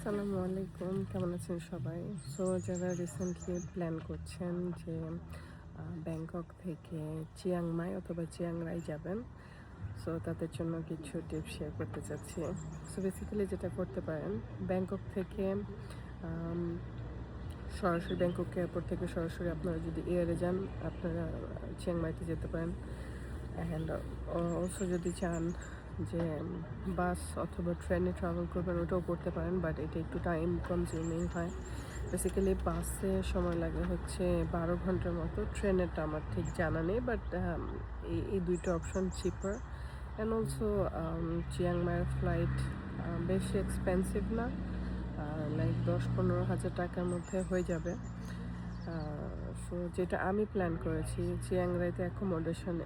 আসসালামু আলাইকুম, কেমন আছেন সবাই? সো যারা রিসেন্টলি প্ল্যান করছেন যে ব্যাংকক থেকে চিয়াংমাই অথবা চিয়াং রাই যাবেন, সো তাদের জন্য কিছু টিপস শেয়ার করতে চাচ্ছি। সো বেসিক্যালি যেটা করতে পারেন, ব্যাংকক থেকে আম সরাসরি ব্যাংকক এয়ারপোর্ট থেকে সরাসরি আপনারা যদি এয়ারে যান, আপনারা চিয়াংমাইতে যেতে পারেন। অ্যান্ড অলসো যদি চান যে বাস অথবা ট্রেনে ট্রাভেল করবেন, ওটাও করতে পারেন, বাট এটা একটু টাইম কনজিউমিং হয়। বেসিক্যালি বাসে সময় লাগে হচ্ছে 12 ঘন্টার মতো, ট্রেনেরটা আমার ঠিক জানা নেই, বাট এই দুইটা অপশন চিপার। অ্যান্ড অলসো চিয়াংমাইয়ের ফ্লাইট বেশি এক্সপেন্সিভ না, লাইক 10-15 হাজার টাকার মধ্যে হয়ে যাবে। সো যেটা আমি প্ল্যান করেছি, চিয়াংরাইতে অ্যাকোমোডেশন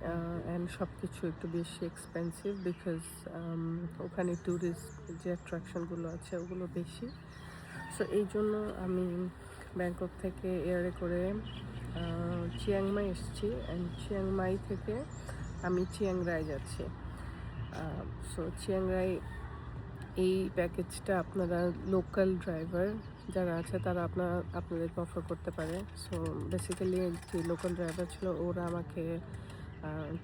অ্যান্ড সব কিছু একটু বেশি এক্সপেন্সিভ, বিকজ ওখানে ট্যুরিস্ট যে অ্যাট্রাকশনগুলো আছে ওগুলো বেশি। সো এই জন্য আমি ব্যাংকক থেকে এয়ারে করে চিয়াংমাই এসেছি, অ্যান্ড চিয়াংমাই থেকে আমি চিয়াংরাই যাচ্ছি। সো চিয়াংরাই এই প্যাকেজটা আপনারা লোকাল ড্রাইভার যারা আছে তারা আপনাদেরকে অফার করতে পারে। সো বেসিক্যালি যে লোকাল ড্রাইভার ছিল ওরা আমাকে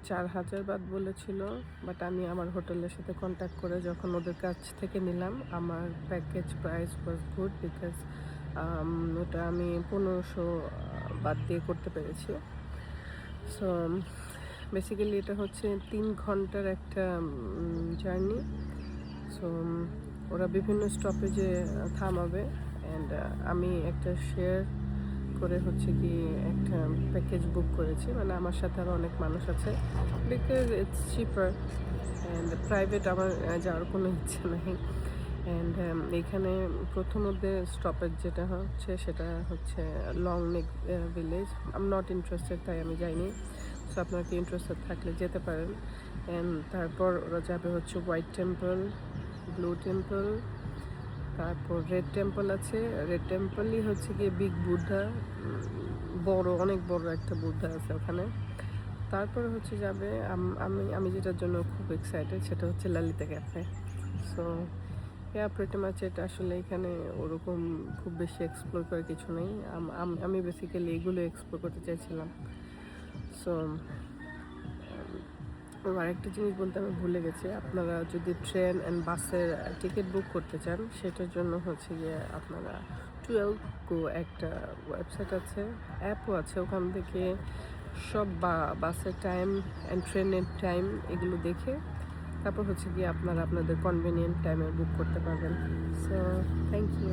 4,000 বাদ বলেছিল, বাট আমি আমার হোটেলের সাথে কন্ট্যাক্ট করে যখন ওদের কাছ থেকে নিলাম, আমার package price was good, because ওটা আমি 1500 বাদ দিয়ে করতে পেরেছি। সো বেসিক্যালি এটা হচ্ছে 3 ঘন্টার একটা জার্নি। সো ওরা বিভিন্ন স্টপেজে থামাবে, অ্যান্ড আমি একটা শেয়ার করে হচ্ছে কি একটা প্যাকেজ বুক করেছি, মানে আমার সাথে আরও অনেক মানুষ আছে, because it's cheaper. And private আমার যাওয়ার কোনো ইচ্ছে নেই। অ্যান্ড এখানে প্রথমত স্টপেজ যেটা হচ্ছে সেটা হচ্ছে long neck village. I am not interested, তাই আমি যাইনি। সো আপনারা কি ইন্টারেস্টেড থাকলে যেতে পারেন। অ্যান্ড তারপর ওরা যাবে হচ্ছে হোয়াইট টেম্পল, ব্লু টেম্পল, তারপর রেড টেম্পল আছে। রেড টেম্পলই হচ্ছে গিয়ে বিগ বুদ্ধা, বড়, অনেক বড় একটা বুদ্ধা আছে ওখানে। তারপরে হচ্ছে যাবে আমি যেটার জন্য খুব এক্সাইটেড সেটা হচ্ছে লালিতা ক্যাফে। সো প্রিটি মাচ এটা আসলে এখানে ওরকম খুব বেশি এক্সপ্লোর করার কিছু নেই। আমি বেসিক্যালি এগুলো এক্সপ্লোর করতে চাইছিলাম। সো আরেকটা জিনিস বলতে আমি ভুলে গেছি, আপনারা যদি ট্রেন অ্যান্ড বাসের টিকিট বুক করতে চান সেটার জন্য হচ্ছে গিয়ে আপনারা 12 গো একটা ওয়েবসাইট আছে, অ্যাপও আছে, ওখান থেকে সব বাসের টাইম অ্যান্ড ট্রেনের টাইম এগুলো দেখে তারপর হচ্ছে গিয়ে আপনারা আপনাদের কনভিনিয়েন্ট টাইমে বুক করতে পারবেন। So thank you.